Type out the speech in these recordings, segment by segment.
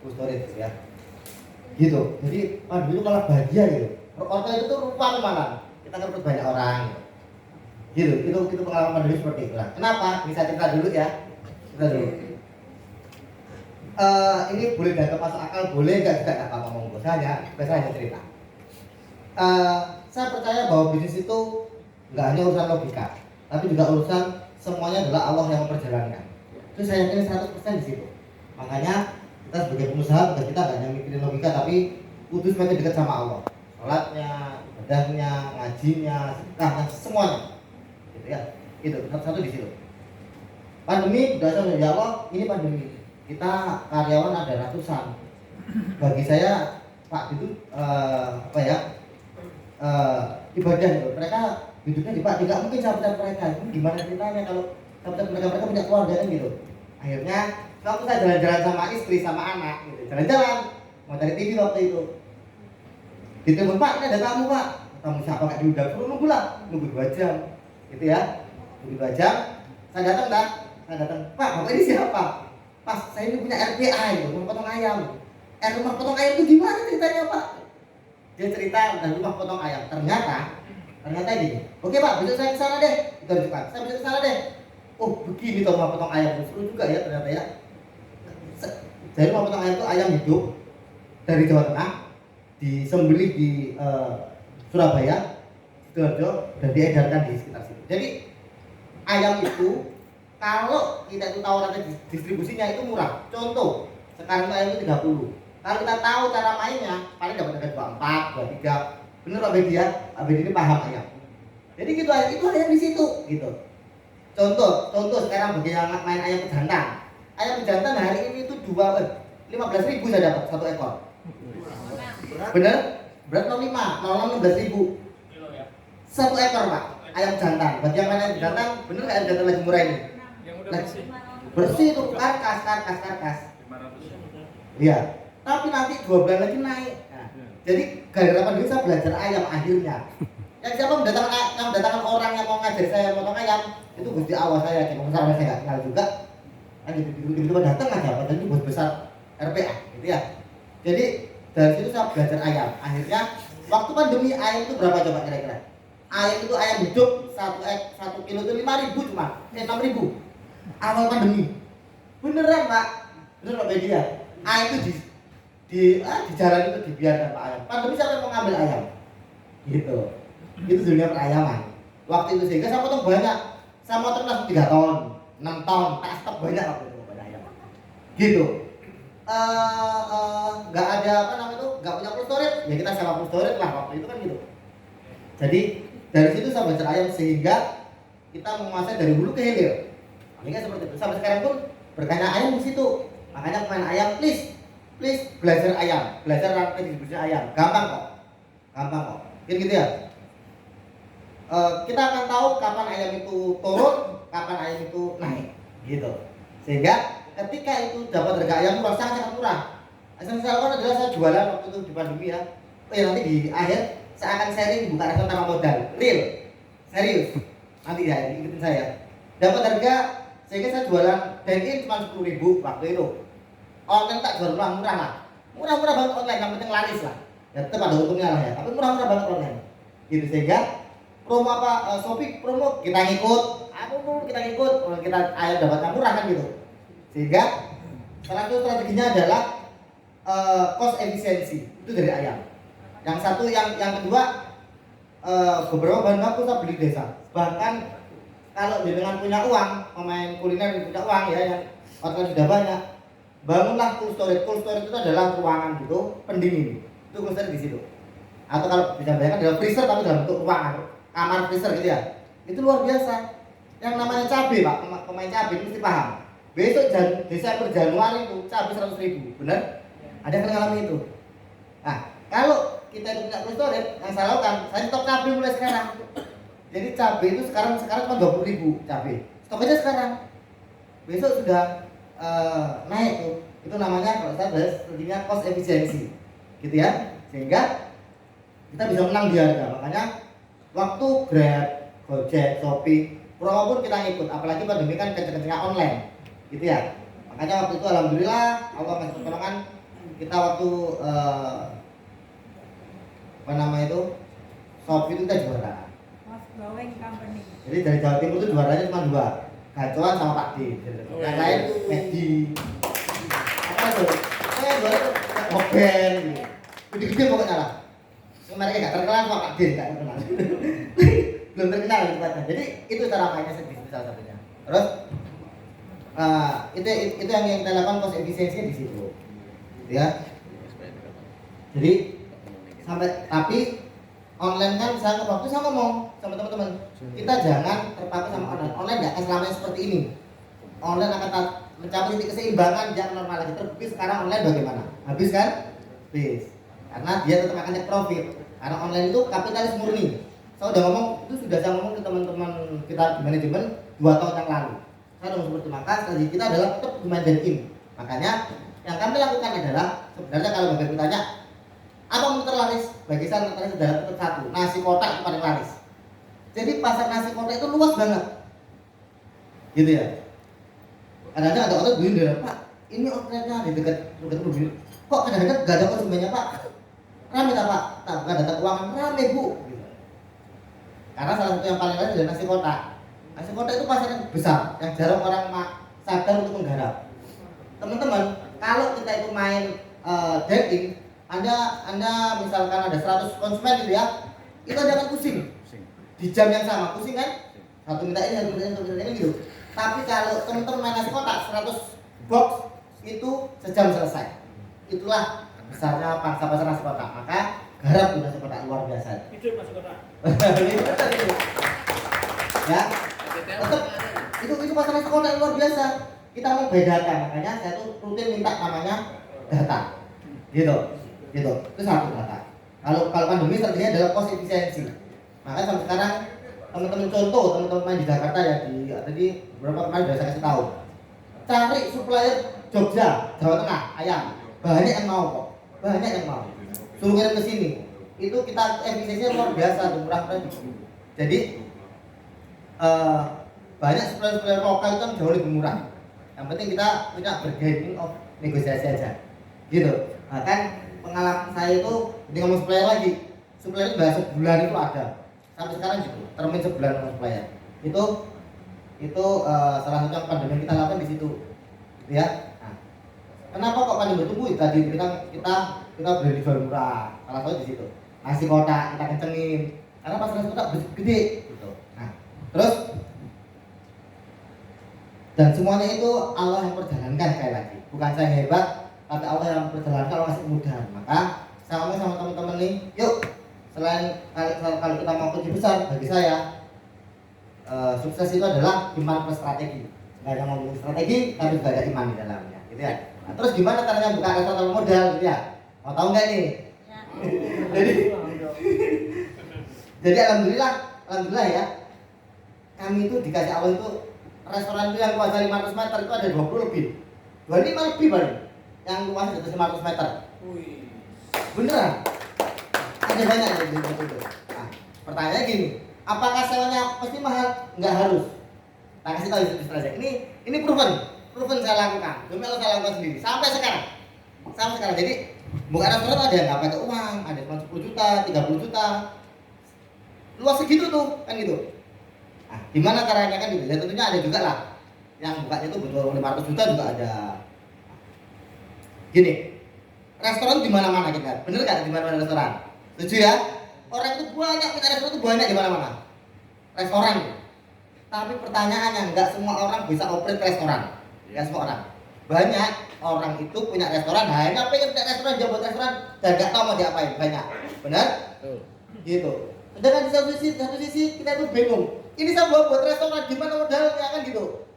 cold storage ya. Gitu. Jadi pandemi itu malah bahagia gitu. Order itu tuh rupa kemana? Kita ngerebut banyak orang gitu. Itu pengalaman pandemi seperti itu. Nah, kenapa? Bisa cerita dulu ya. Cerita dulu. Ini boleh dianggap masuk akal, boleh nggak juga nggak apa-apa monggo. Saya hanya cerita. Saya percaya bahwa bisnis itu nggak hanya urusan logika, tapi juga urusan semuanya adalah Allah yang memperjalankan. Itu saya yakin 100% di situ. Makanya kita sebagai pengusaha, tugas kita nggak hanya mikirin logika, tapi kudu semakin dekat sama Allah. Sholatnya, ibadahnya, ngajinya, sedekahnya, semuanya. Gitu ya. Itu satu di situ. Pandemi dasar ya Allah, ini pandemi. Kita karyawan ada ratusan. Bagi saya Pak itu ibadah itu. Mereka hidupnya di Pak tidak mungkin sahabat mereka. Itu gimana ceritanya kalau sahabat mereka punya keluarga kan gitu. Akhirnya waktu saya jalan-jalan sama istri sama anak gitu. Jalan-jalan mau cari TV waktu itu. Ditelepon, Pak, ini ada tamu Pak. Tamu siapa nggak diundang? Suruh nunggu lah, nunggu 2 jam. Gitu ya. Nunggu 2 jam. Saya datang dah. Saya datang, Pak, Bapak ini siapa? Pas saya ini punya RPA itu, rumah potong ayam. Rumah potong ayam itu gimana ceritanya Pak? Dia cerita tentang rumah potong ayam. Ternyata gini. Oke Pak, besok saya kesana deh. Kita tunjukkan. Saya besok kesana deh. Oh begini tuh rumah potong ayam. Seru juga ya ternyata ya. Jadi rumah potong ayam itu ayam hidup dari Jawa Tengah, disembelih di Surabaya, Sidoarjo, dan diedarkan di sekitar situ. Jadi ayam itu kalau kita itu tahu rantai distribusinya itu murah. Contoh, sekarang ayam itu 30. Kalau kita tahu cara mainnya, paling dapat harga 24, 23. Bener Pak Bedi ya? Pak Bedi ini paham ayam. Jadi gitu aja, itu ayam di situ gitu. Contoh sekarang bagi yang main ayam pejantan. Ayam pejantan hari ini itu 15.000 saya dapat 1 ekor. Bener? Berat 05, 16.000. 1 ekor Pak, ayam jantan. Bagi yang main ayam jantan, bener nggak ayam jantan lagi murah ini? Yang udah bersih. Bersih itu karkas. Iya. Tapi nanti 2 bulan lagi naik. Nah, jadi gara-gara pandemi saya belajar ayam akhirnya. Yang siapa mendatangkan orang yang mau ngajar saya potong ayam, itu Gusti Allah saya, yang besar saya nggak kenal juga. Kan tiba-tiba datang aja, padahal itu bos besar RPA, gitu ya. Jadi dari situ saya belajar ayam. Akhirnya waktu pandemi ayam itu berapa coba kira-kira? Ayam itu ayam hidup 1 kilo itu 5.000 cuma, 6.000. Awal pandemi. Beneran Pak, bener Pak Bedi ya. Ayam itu di jalan itu dibiarkan Pak ayam. Pandemi siapa yang mau ngambil ayam? Gitu. Itu dunia perayaman. Waktu itu sehingga saya potong banyak. Saya potong langsung 3 ton, 6 ton, tak stok banyak waktu itu banyak ayam. Gitu. Nggak ada apa namanya itu, nggak punya cold storage, ya kita sewa cold storage lah waktu itu kan gitu. Jadi dari situ saya belajar ayam sehingga kita menguasai dari hulu ke hilir. Sehingga seperti itu. Sampai sekarang pun berkaitan ayam di situ. Makanya pemain ayam please belajar ayam, belajar rantai distribusi ayam. Gampang kok. Mungkin gitu ya. Kita akan tahu kapan ayam itu turun, kapan ayam itu naik, gitu. Sehingga ketika itu dapat harga ayam murah, sangat murah. Yang saya lakukan adalah saya jualan waktu itu di pandemi ya. Nanti di akhir saya akan sharing buka restoran tanpa modal, real, serius. Nanti ya, ikutin saya. Dapat harga, sehingga saya jualan dine-in cuma 10.000 waktu itu. Online tak jual murah lah. Murah banget online, yang penting laris lah. Ya tetap ada untungnya lah ya, tapi murah banget online. Gitu sehingga promo Shopee promo kita ngikut, kita ayam dapatnya murah kan gitu. Sehingga salah satu strateginya adalah cost efisiensi itu dari ayam. Yang satu, yang kedua beberapa bahan baku saya beli desa. Bahkan kalau dengan punya uang, pemain kuliner punya uang ya, yang outlet sudah banyak, bangunlah cold storage. Cold storage itu adalah ruangan gitu pendingin. Itu cold storage di situ. Atau kalau bisa bayangkan adalah freezer tapi dalam bentuk ruangan, kamar freezer gitu ya. Itu luar biasa. Yang namanya cabai Pak, pemain cabai mesti paham. Besok Desember Januari itu cabai 100.000, benar? Ada yang mengalami itu. Nah, kalau kita itu punya cold storage, yang saya lakukan, saya stok cabai mulai sekarang. Jadi cabai itu sekarang cuma 20.000 cabai. Stok aja sekarang. Besok sudah naik tuh. Itu namanya kalau saya bahas sepertinya cost efisiensi. Gitu ya. Sehingga kita bisa menang di harga. Makanya waktu Grab, Gojek, Shopee, promo pun kita ngikut. Apalagi pandemi kan kenceng-kencengnya online. Gitu ya. Makanya waktu itu alhamdulillah Allah kasih pertolongan kita waktu apa nama itu Shopee itu kita juara. Mas Growing Company. Jadi dari Jawa Timur itu juaranya cuma 2, Gacuan sama Pak D. Yang lain Medi. Apa itu? Juara Hoben. Gede-gede pokoknya lah. Mereka nggak terkenal sama Pak D, nggak terkenal. Belum terkenal tempatnya. Jadi itu cara mainnya sedikit salah satunya. Terus itu yang kita lakukan cost efisiensinya di situ. Gitu ya. Jadi sampai tapi online kan saya waktu saya ngomong sama teman-teman, kita jangan terpaku sama online. Online nggak akan selamanya seperti ini. Online akan mencapai titik keseimbangan yang normal lagi. Terbukti sekarang online bagaimana? Habis kan? Habis. Karena dia tetap akan net profit. Karena online itu kapitalis murni. Saya udah ngomong, itu sudah saya ngomong ke teman-teman kita di manajemen 2 tahun yang lalu. Saya udah seperti maka strategi kita adalah tetap demand dan in. Makanya yang kami lakukan adalah sebenarnya kalau Bapak bertanya apa yang terlaris, bagi saya terlaris adalah tetap satu, nasi kotak itu paling laris. Jadi pasar nasi kotak itu luas banget, gitu ya. Kadang-kadang ada orang beli dari Pak, ini outletnya di dekat mobil. Kok kadang-kadang nggak ada konsumennya Pak? Rame tak Pak? Tak nggak ada keuangan rame Bu. Gitu. Karena salah satu yang paling laris adalah nasi kotak. Nasi kotak itu pasar yang besar, yang jarang orang sadar untuk menggarap. Teman-teman, kalau kita itu main dating, Anda misalkan ada 100 konsumen gitu ya, itu Anda akan pusing. Di jam yang sama, pusing kan? Satu minta ini, satu minta ini gitu. Tapi kalau teman-teman main nasi kotak 100 box itu sejam selesai. Itulah besarnya pangsa pasar nasi kotak. Maka garap di nasi kotak luar biasa. Itu nasi kotak. Itu. Ya. Tetap itu pasar nasi kotak luar biasa. Kita mau bedakan, makanya saya tuh rutin minta namanya data. Gitu. Itu satu data. Kalau pandemi strateginya adalah cost efisiensi. Makanya sampai sekarang teman-teman contoh, teman-teman main di Jakarta ya tadi beberapa kali sudah saya kasih tahu. Cari supplier Jogja, Jawa Tengah, ayam. Banyak yang mau kok. Banyak yang mau. Suruh kirim ke sini. Itu kita efisiensinya luar biasa, murah-murah. Jadi banyak supplier lokal itu jauh lebih murah. Yang penting kita punya bargaining of negosiasi aja. Gitu. Nah, kan pengalaman saya itu di ngomong supplier lagi. Supplier itu bahasa sebulan itu ada. Sampai sekarang gitu, termin sebulan sama supplier. Itu salah satu yang pandemi kita lakukan di situ. Gitu ya. Nah, kenapa kok pandemi bertumbuh? Tadi kita beli jual murah. Salah satu di situ. Nasi kotak kita kencengin. Karena pasar nasi kotak gede gitu. Nah, terus dan semuanya itu Allah yang perjalankan sekali lagi. Bukan saya hebat, tapi Allah yang perjalankan, Allah ngasih kemudahan. Maka saya ngomong sama teman-teman nih, yuk selain kalau kita mau kunci besar, bagi saya sukses itu adalah iman plus strategi. Nggak ada ngomong strategi, tapi juga ada iman di dalamnya, gitu ya. Nah, terus gimana caranya buka restoran modal, gitu ya? Mau tahu nggak nih? Ya. jadi alhamdulillah ya. Kami itu dikasih awal itu restoran itu yang luasnya 500 meter itu ada 20 lebih. 25 lebih paling. Yang luasnya di atas 500 meter. Wih. Beneran? Ada banyak yang gitu. Nah, pertanyaannya gini, apakah sewanya pasti mahal? Enggak harus. Nah, kasih tahu istilah ini proven saya lakukan. Demi Allah saya lakukan sendiri sampai sekarang. Jadi bukan restoran ada yang nggak pakai uang, ada cuma 10 juta, 30 juta. Luas segitu tuh, kan gitu. Nah, gimana caranya kan gitu? Ya tentunya ada juga lah. Yang bukanya itu betul 500 juta juga ada. Gini, restoran di mana-mana kita. Bener nggak di mana-mana restoran? Setuju ya? Orang itu banyak punya restoran itu banyak di mana-mana. Restoran. Tapi pertanyaannya nggak semua orang bisa operate restoran. Nggak semua orang. Banyak orang itu punya restoran, hanya pengen punya restoran, dia buat restoran dan nggak tahu mau diapain. Banyak. Benar? Gitu. Sedangkan di satu sisi kita itu bingung. Ini saya buat restoran, gimana modalnya kan gitu.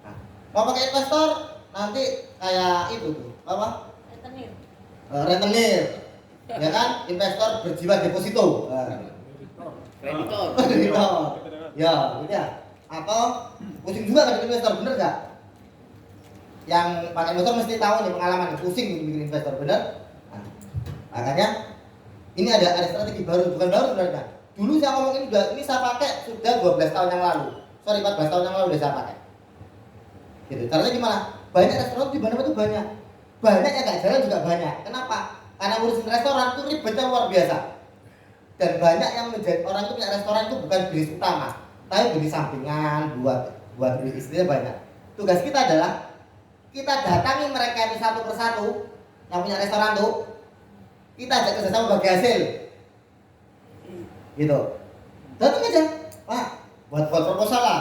Nah, mau pakai investor nanti kayak itu tuh apa? Rentenir, ya kan? Investor berjiwa deposito. Kreditor. Ya, gitu ya. Atau pusing juga kan investor, bener nggak? Yang pakai investor mesti tahu nih pengalaman pusing bikin investor, bener? Nah, makanya ini ada strategi baru, bukan baru sebenarnya. Dulu saya ngomong ini saya pakai sudah 12 tahun yang lalu. 14 tahun yang lalu udah saya pakai. Gitu. Caranya gimana? Banyak restoran di mana-mana itu banyak. banyak yang nggak jalan juga banyak. Kenapa? Karena ngurusin restoran itu ribetnya luar biasa. Dan banyak yang menjadi orang itu punya restoran itu bukan bisnis utama, tapi bisnis sampingan, buat duit istrinya banyak. Tugas kita adalah kita datangi mereka itu satu persatu yang punya restoran tuh, kita ajak kerjasama bagi hasil, gitu. Datang aja, Pak, buat proposal lah.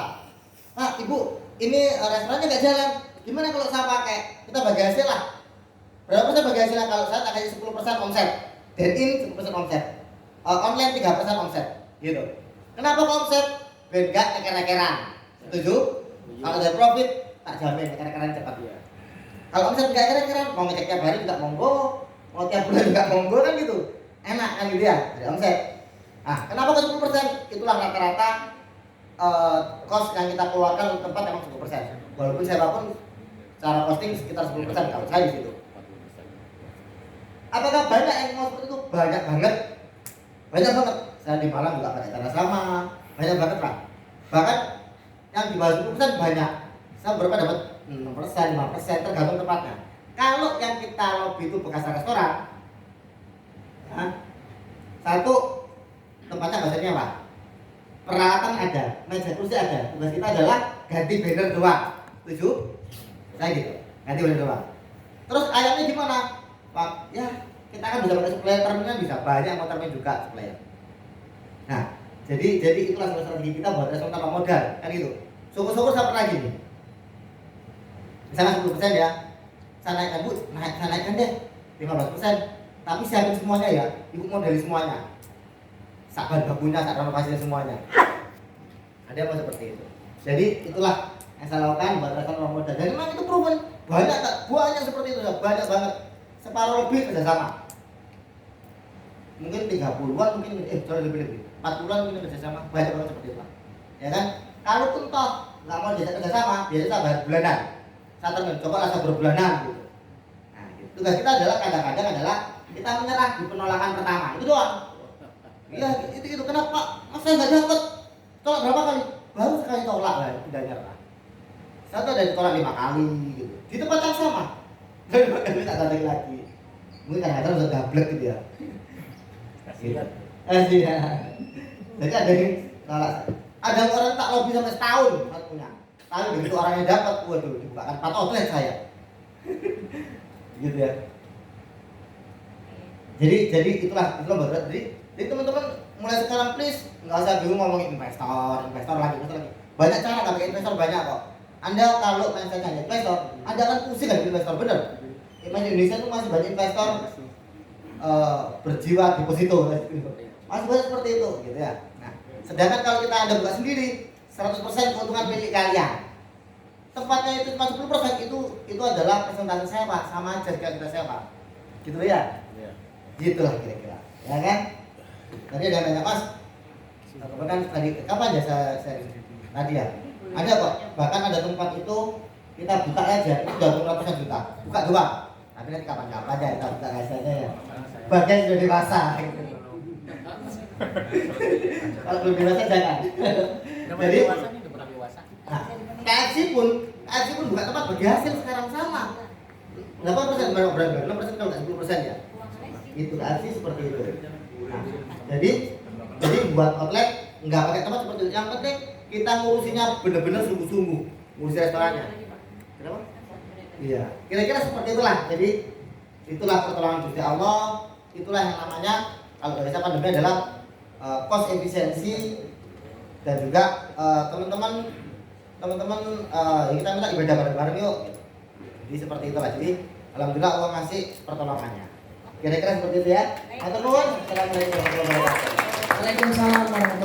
Pak, Ibu, ini restorannya nggak jalan. Gimana kalau saya pakai? Kita bagi hasil lah. Berapa persen bagi hasilnya? Kalau saya tak kasih 10% omset, dan ini 10% omset, online 3% omset, gitu. Kenapa kok omset? Biar nggak eker-ekeran. Setuju? Kalau dari profit, tak jamin eker-ekeran cepat. Kalau omset nggak eker-ekeran, mau ngecek tiap hari juga monggo, mau tiap bulan juga monggo kan gitu. Enak kan gitu ya, dari omset. Nah, kenapa kok 10%? Itulah rata-rata cost yang kita keluarkan untuk tempat emang 10%. Walaupun saya pun cara posting sekitar 10% kalau saya di situ. Apakah banyak yang mau seperti itu? Banyak banget. Banyak banget. Saya di Malang juga pakai cara sama. Banyak banget lah. Bahkan yang di bawah 10% banyak. Saya berapa dapat 6%, 5% tergantung tempatnya. Kalau yang kita lobby itu bekas restoran, ya, satu tempatnya nggak usah nyewa, peralatan ada, meja kursi ada. Tugas kita adalah ganti banner doang. Setuju? Saya gitu, ganti banner doang. Terus ayamnya gimana? Pak, ya kita kan bisa pakai supplier terminal, bisa banyak mau terminal juga supplier. Nah, jadi itulah strategi kita buat restoran tanpa modal, kan gitu. Syukur-syukur saya pernah gini. Misalnya 10% ya, saya naikkan Bu, saya naikkan deh 15%. Tapi siapin semuanya ya, Ibu modali semuanya. Sabar bakunya, sak renovasinya semuanya. Ada apa seperti itu. Jadi itulah yang saya lakukan buat restoran tanpa modal. Dan memang itu proven banyak seperti itu, banyak banget. Separuh lebih kerjasama. Mungkin 30-an, mungkin lebih 40-an mungkin kerjasama, banyak banget seperti itu. Ya kan? Kalaupun toh nggak mau diajak kerjasama, biasanya bayar bulanan. Saya coba rasa berbulanan gitu. Nah, gitu. Tugas kita adalah kadang-kadang adalah kita menyerah di penolakan pertama, itu doang. Iya, itu kenapa? Mas saya nggak dapat. Tolak berapa kali? Baru sekali tolak lah, tidak nyerah. Saya tuh ada ditolak 5 kali gitu. Di tempat yang sama. Dan 5 kali tak tarik lagi. Mungkin kadang-kadang udah gablek gitu ya. Kasihan. Jadi ada yang tolak. Ada orang tak lobby sampai setahun punya. Tapi begitu orangnya dapat, waduh, dibukakan 4 outlet saya. Gitu ya. Jadi itulah berat. Jadi teman-teman mulai sekarang please nggak usah bingung ngomongin investor lagi. Banyak cara nggak pakai investor, banyak kok. Anda kalau mindsetnya investor, Anda kan pusing kan investor, bener. Indonesia itu masih banyak investor berjiwa deposito, masih banyak seperti itu, gitu ya. Nah, sedangkan kalau Anda buka sendiri, 100% keuntungan milik kalian. Tempatnya itu cuma 10%, itu adalah persentase sewa, sama aja jika kita sewa. Gitu ya? Iya. Gitulah kira-kira. Ya kan? Tadi ada yang nanya, Mas, kan tadi kapan ya saya tadi ya? Ada kok, bahkan ada tempat itu kita buka aja, itu udah ratusan juta. Buka doang. Tapi nanti kapan-kapan aja kita buka rasanya ya. Bagian sudah dewasa. Kalau belum dewasa jangan. Jadi KFC pun buka tempat bagi hasil sekarang sama. 8% berapa? 6% kalau nggak 10% ya. Itu KFC seperti itu. Nah, jadi buat outlet nggak pakai tempat seperti itu. Yang penting kita ngurusinya benar-benar sungguh-sungguh, ngurus restorannya. Kenapa? Iya. Kira-kira seperti itulah. Jadi itulah pertolongan Gusti Allah. Itulah yang namanya kalau dari saya pandemi adalah cost efisiensi dan juga teman-teman kita minta ibadah bareng-bareng yuk. Jadi seperti itulah. Jadi alhamdulillah Allah ngasih pertolongannya. Kira-kira seperti itu ya. Matur nuwun. Assalamualaikum warahmatullahi wabarakatuh. Waalaikumsalam warahmatullahi wabarakatuh.